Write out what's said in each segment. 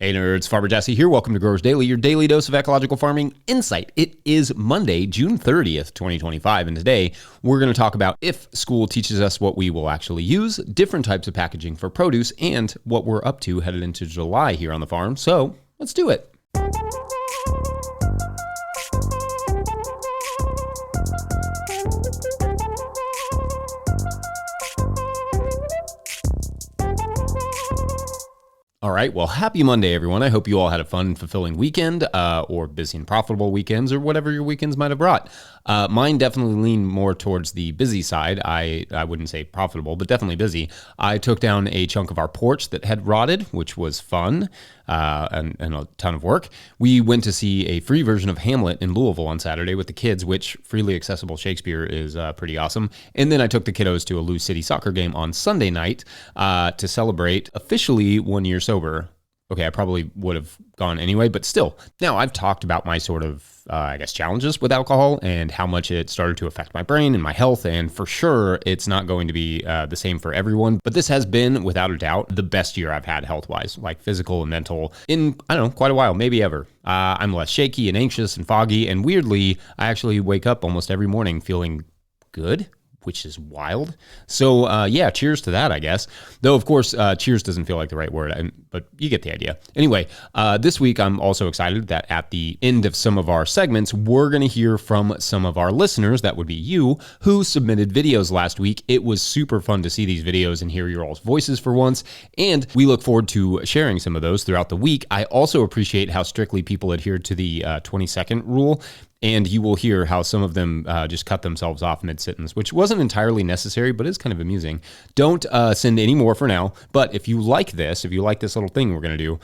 Hey nerds, Farmer Jesse here. Welcome to Growers Daily, your daily dose of ecological farming insight. It is Monday, June 30th, 2025, and today we're going to talk about if school teaches us what we will actually use, different types of packaging for produce, and what we're up to headed into July here on the farm. So let's do it. All right, well, happy Monday, everyone. I hope you all had a fun and fulfilling weekend or busy and profitable weekends or whatever your weekends might have brought. Mine definitely leaned more towards the busy side. I wouldn't say profitable, but definitely busy. I took down a chunk of our porch that had rotted, which was fun and a ton of work. We went to see a free version of Hamlet in Louisville on Saturday with the kids, which freely accessible Shakespeare is pretty awesome. And then I took the kiddos to a Lou City soccer game on Sunday night to celebrate officially 1 year sober. Okay, I probably would have gone anyway, but still. Now, I've talked about my sort of, challenges with alcohol and how much it started to affect my brain and my health, and for sure, it's not going to be the same for everyone, but this has been, without a doubt, the best year I've had health-wise, like physical and mental, in, I don't know, quite a while, maybe ever. I'm less shaky and anxious and foggy, and weirdly, I actually wake up almost every morning feeling good, which is wild. So yeah, cheers to that, I guess. Though, of course, cheers doesn't feel like the right word, but you get the idea. Anyway, this week, I'm also excited that at the end of some of our segments, we're going to hear from some of our listeners, that would be you, who submitted videos last week. It was super fun to see these videos and hear your all's voices for once, and we look forward to sharing some of those throughout the week. I also appreciate how strictly people adhered to the 20-second rule. And you will hear how some of them just cut themselves off mid-sentence, which wasn't entirely necessary, but is kind of amusing. Don't send any more for now, but if you like this little thing we're going to do,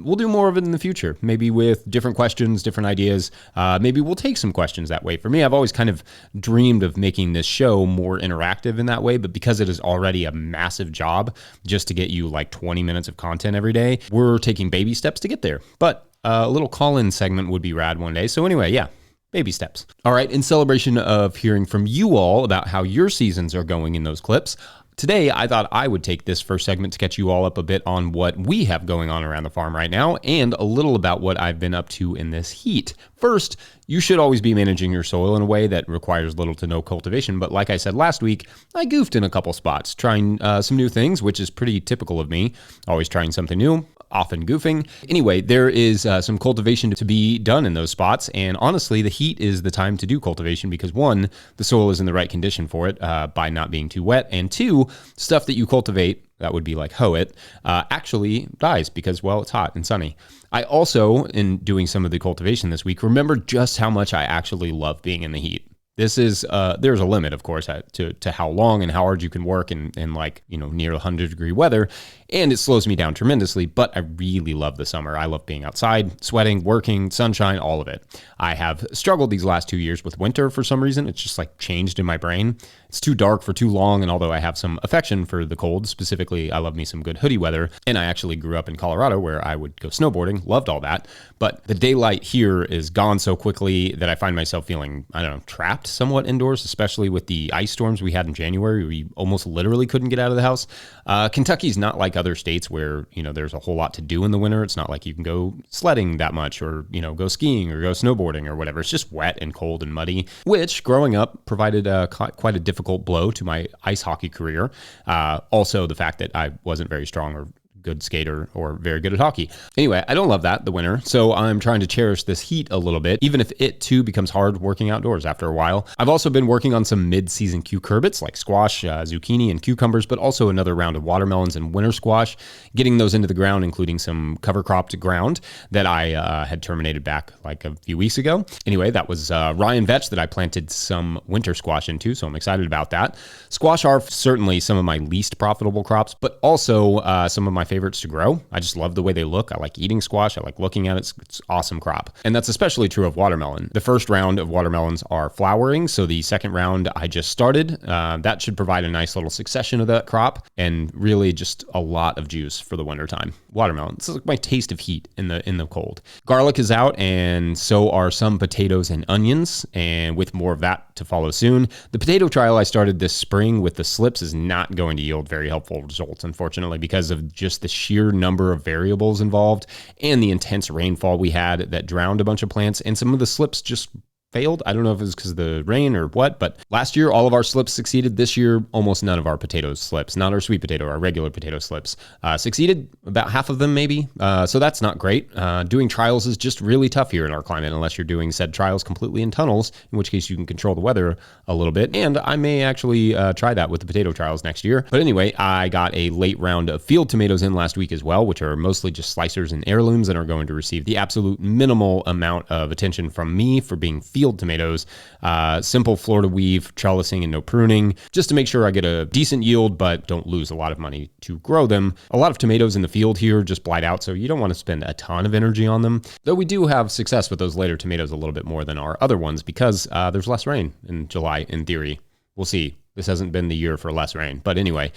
we'll do more of it in the future, maybe with different questions, different ideas. Maybe we'll take some questions that way. For me, I've always kind of dreamed of making this show more interactive in that way, but because it is already a massive job just to get you like 20 minutes of content every day, we're taking baby steps to get there. But a little call-in segment would be rad one day. So anyway, yeah. Baby steps. All right, in celebration of hearing from you all about how your seasons are going in those clips, today I thought I would take this first segment to catch you all up a bit on what we have going on around the farm right now and a little about what I've been up to in this heat. First, you should always be managing your soil in a way that requires little to no cultivation, but like I said last week, I goofed in a couple spots, trying some new things, which is pretty typical of me, always trying something new, often goofing. Anyway, there is some cultivation to be done in those spots, and honestly, the heat is the time to do cultivation because one, the soil is in the right condition for it by not being too wet, and two, stuff that you cultivate, that would be like hoe it, actually dies because, well, it's hot and sunny. I also, in doing some of the cultivation this week, remember just how much I actually love being in the heat. This is, there's a limit, of course, to how long and how hard you can work in like, near 100-degree weather. And it slows me down tremendously, but I really love the summer. I love being outside, sweating, working, sunshine, all of it. I have struggled these last 2 years with winter for some reason. It's just like changed in my brain. It's too dark for too long, and although I have some affection for the cold, specifically, I love me some good hoodie weather, and I actually grew up in Colorado where I would go snowboarding, loved all that, but the daylight here is gone so quickly that I find myself feeling, I don't know, trapped somewhat indoors, especially with the ice storms we had in January. We almost literally couldn't get out of the house. Kentucky's not like other states where, there's a whole lot to do in the winter. It's not like you can go sledding that much or, go skiing or go snowboarding or whatever. It's just wet and cold and muddy, which growing up provided quite a difficult blow to my ice hockey career. Also, the fact that I wasn't very strong or good skater or very good at hockey. Anyway, I don't love that, the winter, so I'm trying to cherish this heat a little bit, even if it too becomes hard working outdoors after a while. I've also been working on some mid-season cucurbits like squash, zucchini, and cucumbers, but also another round of watermelons and winter squash, getting those into the ground, including some cover-cropped ground that I had terminated back like a few weeks ago. Anyway, that was Ryan Vetch that I planted some winter squash into, so I'm excited about that. Squash are certainly some of my least profitable crops, but also some of my favorites to grow. I just love the way they look. I like eating squash. I like looking at it. It's an awesome crop. And that's especially true of watermelon. The first round of watermelons are flowering, so the second round I just started. That should provide a nice little succession of that crop and really just a lot of juice for the wintertime. watermelon. It's like my taste of heat in the cold. Garlic is out, and so are some potatoes and onions, and with more of that to follow soon. The potato trial I started this spring with the slips is not going to yield very helpful results, unfortunately, because of just the sheer number of variables involved and the intense rainfall we had that drowned a bunch of plants, and some of the slips just failed. I don't know if it was because of the rain or what, but last year, all of our slips succeeded. This year, almost none of our potato slips, not our sweet potato, our regular potato slips, succeeded. About half of them, maybe. So that's not great. Doing trials is just really tough here in our climate, unless you're doing said trials completely in tunnels, in which case you can control the weather a little bit. And I may actually try that with the potato trials next year. But anyway, I got a late round of field tomatoes in last week as well, which are mostly just slicers and heirlooms and are going to receive the absolute minimal amount of attention from me for being field tomatoes, simple Florida weave, trellising, and no pruning, just to make sure I get a decent yield, but don't lose a lot of money to grow them. A lot of tomatoes in the field here just blight out, so you don't want to spend a ton of energy on them. Though we do have success with those later tomatoes a little bit more than our other ones because there's less rain in July, in theory. We'll see. This hasn't been the year for less rain. But anyway,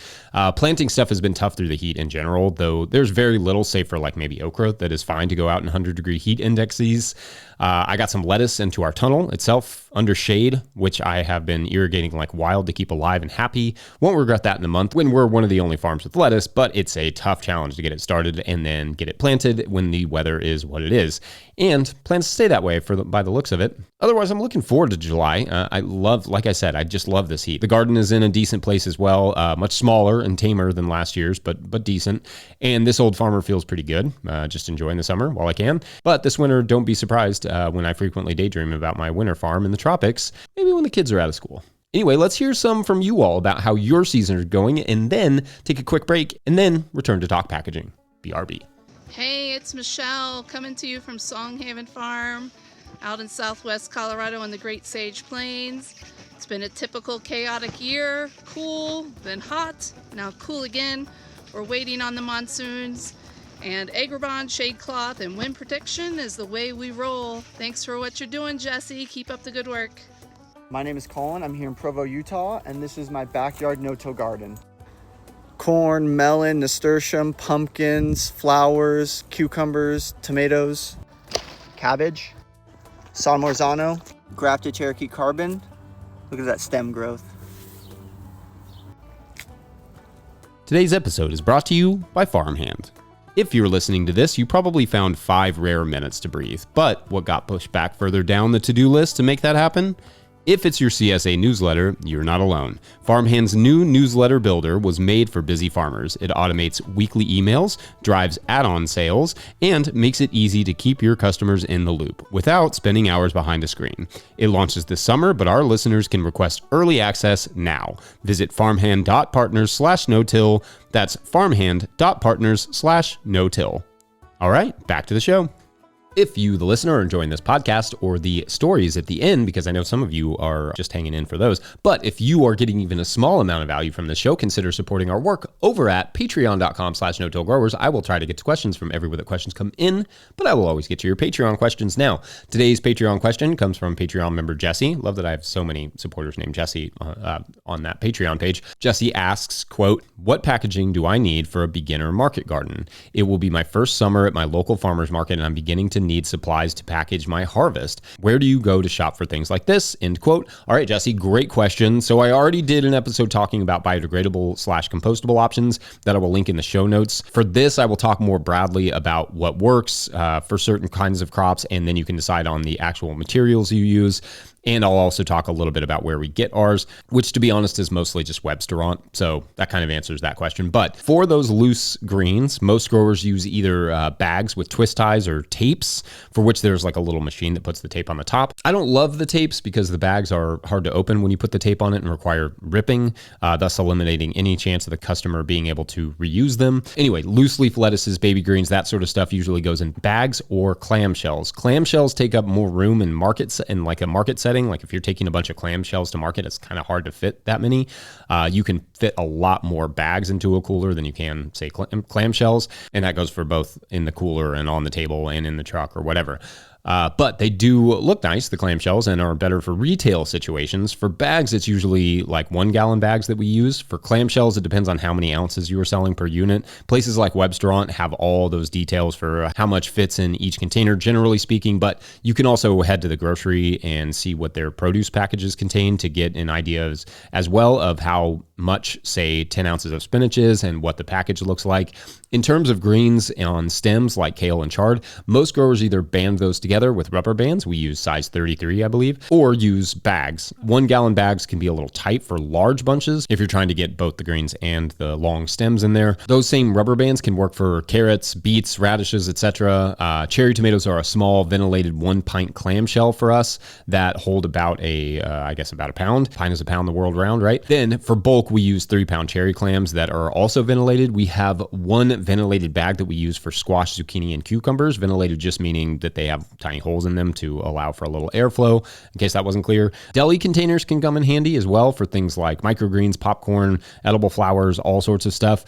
planting stuff has been tough through the heat in general, though there's very little, save for like maybe okra, that is fine to go out in 100-degree heat indexes. I got some lettuce into our tunnel itself under shade, which I have been irrigating like wild to keep alive and happy. Won't regret that in a month when we're one of the only farms with lettuce, but it's a tough challenge to get it started and then get it planted when the weather is what it is. And plans to stay that way by the looks of it. Otherwise, I'm looking forward to July. Like I said, I just love this heat. The garden is in a decent place as well, much smaller and tamer than last year's, but decent. And this old farmer feels pretty good, just enjoying the summer while I can. But this winter, don't be surprised when I frequently daydream about my winter farm in the tropics, maybe when the kids are out of school. Anyway, let's hear some from you all about how your season is going, and then take a quick break, and then return to talk packaging. BRB. Hey, it's Michelle coming to you from Songhaven Farm out in southwest Colorado in the Great Sage Plains. It's been a typical chaotic year, cool, then hot, now cool again. We're waiting on the monsoons, and Acrobat, shade cloth, and wind protection is the way we roll. Thanks for what you're doing, Jesse. Keep up the good work. My name is Carlan. I'm here in Provo, Utah, and this is my backyard no-till garden. Corn, melon, nasturtium, pumpkins, flowers, cucumbers, tomatoes, cabbage, San Marzano, grafted Cherokee carbon. Look at that stem growth. Today's episode is brought to you by Farmhand. If you're listening to this, you probably found 5 rare minutes to breathe. But what got pushed back further down the to-do list to make that happen? If it's your CSA newsletter, you're not alone. Farmhand's new newsletter builder was made for busy farmers. It automates weekly emails, drives add-on sales, and makes it easy to keep your customers in the loop without spending hours behind a screen. It launches this summer, but our listeners can request early access now. Visit farmhand.partners/no-till. That's farmhand.partners/no-till. All right, back to the show. If you, the listener, are enjoying this podcast or the stories at the end, because I know some of you are just hanging in for those, but if you are getting even a small amount of value from this show, consider supporting our work over at patreon.com/no-till-growers. I will try to get to questions from everywhere that questions come in, but I will always get to your Patreon questions now. Today's Patreon question comes from Patreon member Jesse. Love that I have so many supporters named Jesse on that Patreon page. Jesse asks, quote, "What packaging do I need for a beginner market garden? It will be my first summer at my local farmer's market, and I'm beginning to need supplies to package my harvest. Where do you go to shop for things like this?" End quote. All right, Jesse, great question. So I already did an episode talking about biodegradable/compostable options that I will link in the show notes. For this, I will talk more broadly about what works for certain kinds of crops, and then you can decide on the actual materials you use. And I'll also talk a little bit about where we get ours, which, to be honest, is mostly just Webstaurant. So that kind of answers that question. But for those loose greens, most growers use either bags with twist ties or tapes, for which there's like a little machine that puts the tape on the top. I don't love the tapes because the bags are hard to open when you put the tape on it and require ripping, thus eliminating any chance of the customer being able to reuse them. Anyway, loose leaf lettuces, baby greens, that sort of stuff usually goes in bags or clamshells. Clamshells take up more room in markets and like a market setting. Like if you're taking a bunch of clamshells to market, it's kind of hard to fit that many. You can fit a lot more bags into a cooler than you can, say, clamshells. And that goes for both in the cooler and on the table and in the truck or whatever. But they do look nice, the clamshells, and are better for retail situations. For bags, it's usually like 1 gallon bags that we use. For clamshells, it depends on how many ounces you are selling per unit. Places like Webstaurant have all those details for how much fits in each container, generally speaking, but you can also head to the grocery and see what their produce packages contain to get an idea as well of how much, say, 10 ounces of spinach is and what the package looks like. In terms of greens on stems like kale and chard, most growers either band those together with rubber bands, we use size 33, I believe, or use bags. 1 gallon bags can be a little tight for large bunches if you're trying to get both the greens and the long stems in there. Those same rubber bands can work for carrots, beets, radishes, etc. Cherry tomatoes are a small ventilated 1 pint clamshell for us that hold about about a pound. Pint is a pound the world round, right? Then for bulk, we use 3-pound cherry clams that are also ventilated. We have 1 ventilated bag that we use for squash, zucchini, and cucumbers. Ventilated just meaning that they have tiny holes in them to allow for a little airflow, in case that wasn't clear. Deli containers can come in handy as well for things like microgreens, popcorn, edible flowers, all sorts of stuff.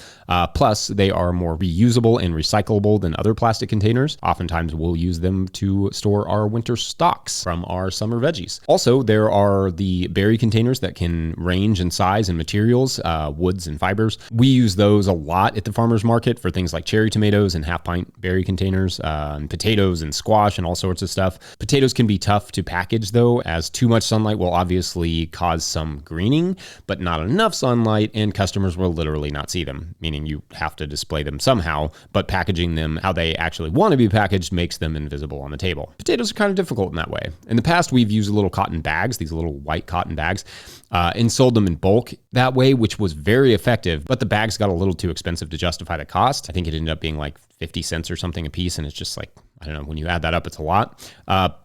Plus, they are more reusable and recyclable than other plastic containers. Oftentimes, we'll use them to store our winter stocks from our summer veggies. Also, there are the berry containers that can range in size and materials, woods and fibers. We use those a lot at the farmer's market for things like cherry tomatoes and half-pint berry containers, and potatoes and squash and all sorts of stuff. Potatoes can be tough to package, though, as too much sunlight will obviously cause some greening, but not enough sunlight, and customers will literally not see them, meaning you have to display them somehow, but packaging them how they actually want to be packaged makes them invisible on the table. Potatoes are kind of difficult in that way. In the past, we've used little cotton bags, these little white cotton bags, and sold them in bulk that way, which was very effective, but the bags got a little too expensive to justify the cost. I think it ended up being like 50 cents or something a piece, and it's just like, I don't know, when you add that up, it's a lot.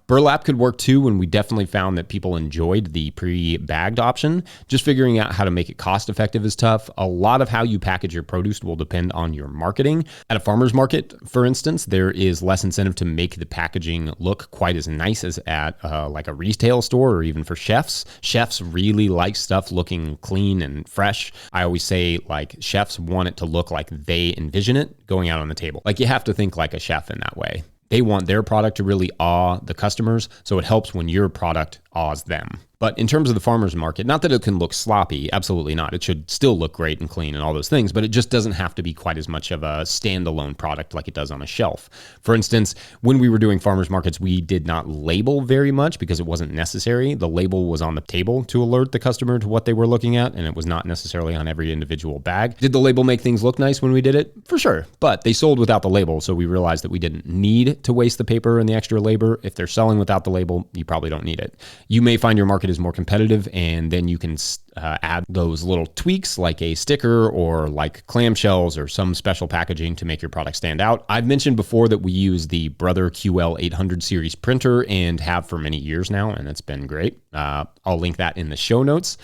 Burlap could work too, and we definitely found that people enjoyed the pre-bagged option. Just figuring out how to make it cost effective is tough. A lot of how you package your produce will depend on your marketing. At a farmer's market, for instance, there is less incentive to make the packaging look quite as nice as at like a retail store or even for chefs. Chefs really like stuff looking clean and fresh. I always say, like, chefs want it to look like they envision it going out on the table. Like, you have to think like a chef in that way. They want their product to really awe the customers, so it helps when your product awes them. But in terms of the farmer's market, not that it can look sloppy, absolutely not. It should still look great and clean and all those things, but it just doesn't have to be quite as much of a standalone product like it does on a shelf. For instance, when we were doing farmer's markets, we did not label very much because it wasn't necessary. The label was on the table to alert the customer to what they were looking at, and it was not necessarily on every individual bag. Did the label make things look nice when we did it? For sure, but they sold without the label, so we realized that we didn't need to waste the paper and the extra labor. If they're selling without the label, you probably don't need it. You may find your market is more competitive, and then you can add those little tweaks like a sticker or like clamshells or some special packaging to make your product stand out. I've mentioned before that we use the Brother QL 800 series printer and have for many years now, and it's been great. I'll link that in the show notes.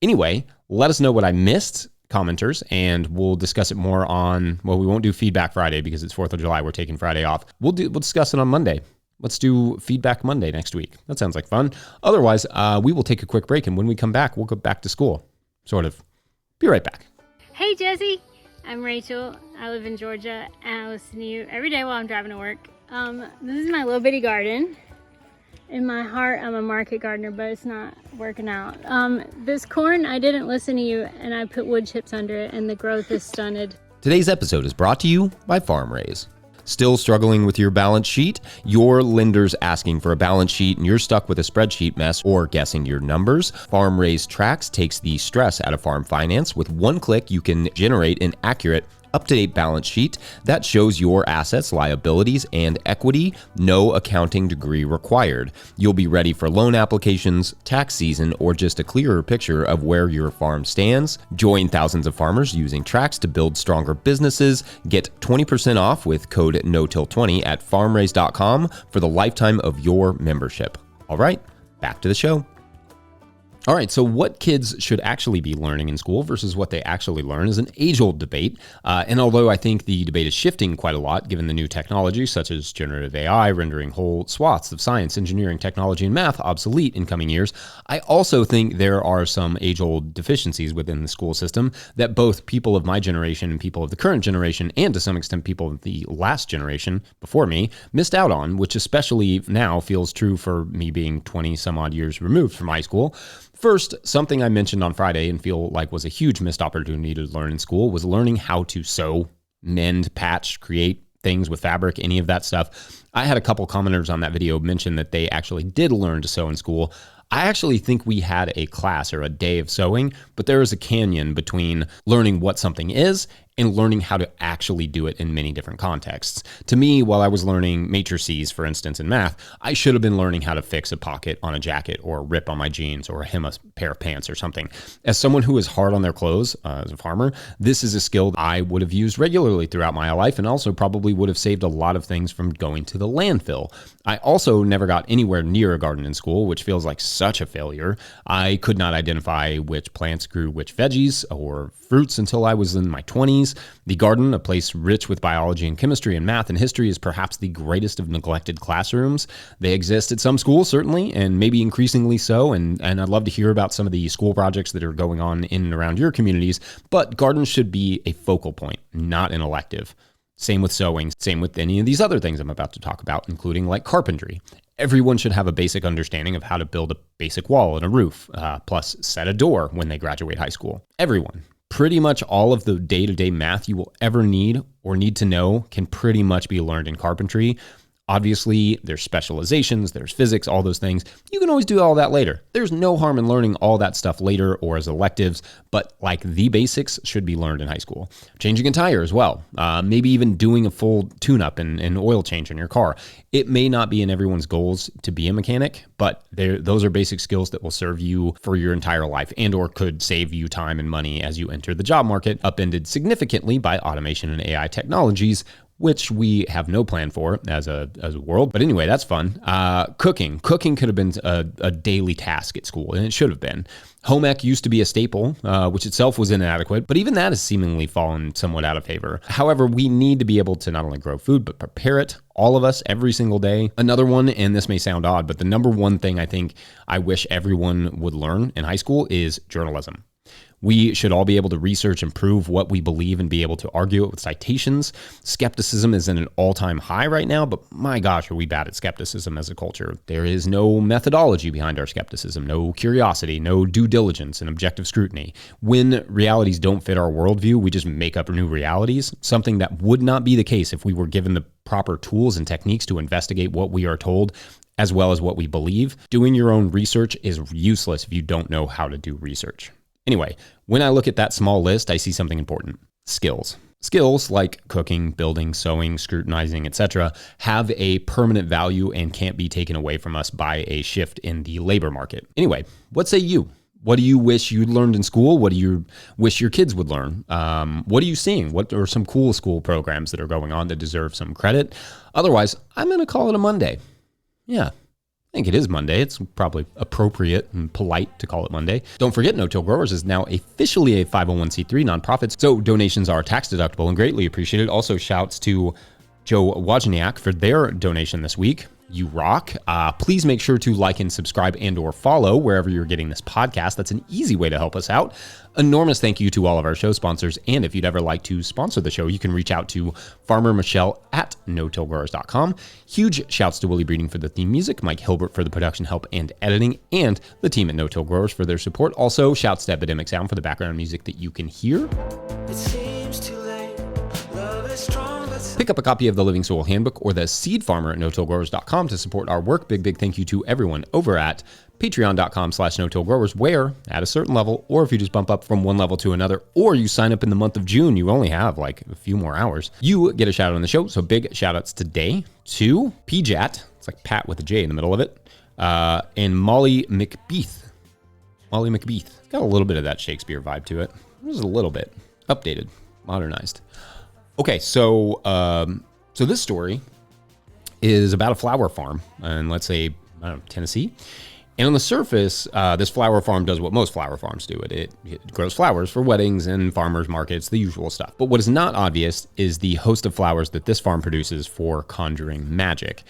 Anyway, let us know what I missed, commenters, and we'll discuss it more on, well, we won't do Feedback Friday because it's 4th of July. We're taking Friday off. We'll discuss it on Monday. Let's do Feedback Monday next week. That sounds like fun. Otherwise, we will take a quick break, and when we come back, we'll go back to school. Sort of. Be right back. Hey, Jesse. I'm Rachel. I live in Georgia, and I listen to you every day while I'm driving to work. This is my little bitty garden. In my heart, I'm a market gardener, but it's not working out. This corn, I didn't listen to you, and I put wood chips under it, and the growth is stunted. Today's episode is brought to you by FarmRaise. Still struggling with your balance sheet? Your lender's asking for a balance sheet and you're stuck with a spreadsheet mess or guessing your numbers? FarmRaise Tracks takes the stress out of farm finance. With one click, you can generate an accurate, up-to-date balance sheet that shows your assets, liabilities, and equity. No accounting degree required. You'll be ready for loan applications, tax season, or just a clearer picture of where your farm stands. Join thousands of farmers using Tracks to build stronger businesses. Get 20% off with code NOTIL20 at farmraise.com for the lifetime of your membership. All right, back to the show. All right, so what kids should actually be learning in school versus what they actually learn is an age-old debate. And although I think the debate is shifting quite a lot given the new technology, such as generative AI rendering whole swaths of science, engineering, technology, and math obsolete in coming years, I also think there are some age-old deficiencies within the school system that both people of my generation and people of the current generation, and to some extent people of the last generation before me, missed out on, which especially now feels true for me being 20 some odd years removed from high school. First, something I mentioned on Friday and feel like was a huge missed opportunity to learn in school was learning how to sew, mend, patch, create things with fabric, any of that stuff. I had a couple commenters on that video mention that they actually did learn to sew in school. I actually think we had a class or a day of sewing, but there is a canyon between learning what something is and learning how to actually do it in many different contexts. To me, while I was learning matrices, for instance, in math, I should have been learning how to fix a pocket on a jacket or a rip on my jeans or hem a pair of pants or something. As someone who is hard on their clothes, as a farmer, this is a skill I would have used regularly throughout my life and also probably would have saved a lot of things from going to the landfill. I also never got anywhere near a garden in school, which feels like such a failure. I could not identify which plants grew which veggies or fruits until I was in my 20s. The garden, a place rich with biology and chemistry and math and history, is perhaps the greatest of neglected classrooms. They exist at some schools, certainly, and maybe increasingly so, and I'd love to hear about some of the school projects that are going on in and around your communities, but gardens should be a focal point, not an elective. Same with sewing, same with any of these other things I'm about to talk about, including like carpentry. Everyone should have a basic understanding of how to build a basic wall and a roof, plus set a door when they graduate high school. Everyone. Pretty much all of the day-to-day math you will ever need or need to know can pretty much be learned in carpentry. Obviously, there's specializations, there's physics, all those things. You can always do all that later. There's no harm in learning all that stuff later or as electives, but like the basics should be learned in high school. Changing a tire as well. Maybe even doing a full tune-up and oil change in your car. It may not be in everyone's goals to be a mechanic, but those are basic skills that will serve you for your entire life and or could save you time and money as you enter the job market, upended significantly by automation and AI technologies, which we have no plan for as a world. But anyway, that's fun. Cooking could have been a daily task at school, and it should have been. Home ec used to be a staple, which itself was inadequate, but even that has seemingly fallen somewhat out of favor. However, we need to be able to not only grow food, but prepare it, all of us, every single day. Another one, and this may sound odd, but the number one thing I think I wish everyone would learn in high school is journalism. We should all be able to research and prove what we believe and be able to argue it with citations. Skepticism is at an all-time high right now, but my gosh, are we bad at skepticism as a culture. There is no methodology behind our skepticism, no curiosity, no due diligence and objective scrutiny. When realities don't fit our worldview, we just make up new realities, something that would not be the case if we were given the proper tools and techniques to investigate what we are told as well as what we believe. Doing your own research is useless if you don't know how to do research. Anyway, when I look at that small list, I see something important. Skills. Skills like cooking, building, sewing, scrutinizing, etc. have a permanent value and can't be taken away from us by a shift in the labor market. Anyway, what say you? What do you wish you'd learned in school? What do you wish your kids would learn? What are you seeing? What are some cool school programs that are going on that deserve some credit? Otherwise, I'm going to call it a Monday. Yeah. I think it is Monday. It's probably appropriate and polite to call it Monday. Don't forget, No-Till Growers is now officially a 501c3 nonprofit, so donations are tax deductible and greatly appreciated. Also, shouts to Joe Wozniak for their donation this week. You rock. Please make sure to like and subscribe and or follow wherever you're getting this podcast. That's an easy way to help us out. Enormous thank you to all of our show sponsors. And if you'd ever like to sponsor the show, you can reach out to Farmer Michelle at no-tillgrowers.com. Huge shouts to Willie Breeding for the theme music, Mike Hilbert for the production help and editing, and the team at No-Till Growers for their support. Also, shouts to Epidemic Sound for the background music that you can hear. It seems too late. Love is strong. Pick up a copy of the Living Soil Handbook or the Seed Farmer at no-tillgrowers.com to support our work. Big thank you to everyone over at patreon.com/no-tillgrowers, where at a certain level, or if you just bump up from one level to another, or you sign up in the month of June, you only have like a few more hours, you get a shout out on the show. So big shout outs today to PJat, it's like Pat with a J in the middle of it, and Molly McBeath. Got a little bit of that Shakespeare vibe to it. Just a little bit. Updated, modernized. Okay, so this story is about a flower farm in, let's say, I don't know, Tennessee. And on the surface, this flower farm does what most flower farms do. It grows flowers for weddings and farmers markets, the usual stuff. But what is not obvious is the host of flowers that this farm produces for conjuring magic.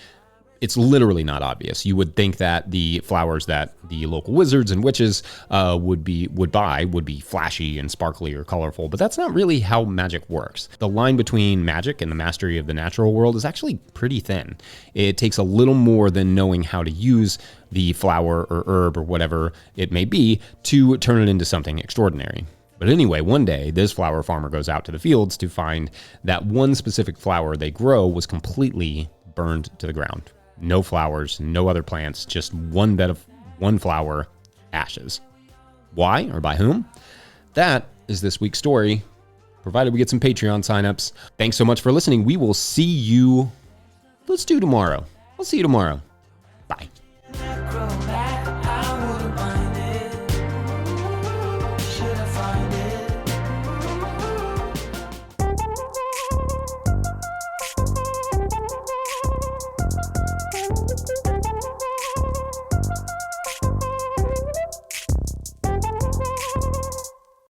It's literally not obvious. You would think that the flowers that the local wizards and witches would buy would be flashy and sparkly or colorful, but that's not really how magic works. The line between magic and the mastery of the natural world is actually pretty thin. It takes a little more than knowing how to use the flower or herb or whatever it may be to turn it into something extraordinary. But anyway, one day, this flower farmer goes out to the fields to find that one specific flower they grow was completely burned to the ground. No flowers, no other plants, just one bed of one flower, ashes. Why or by whom? That is this week's story, provided we get some Patreon signups. Thanks so much for listening. We will see you, let's do tomorrow. I'll see you tomorrow. Bye.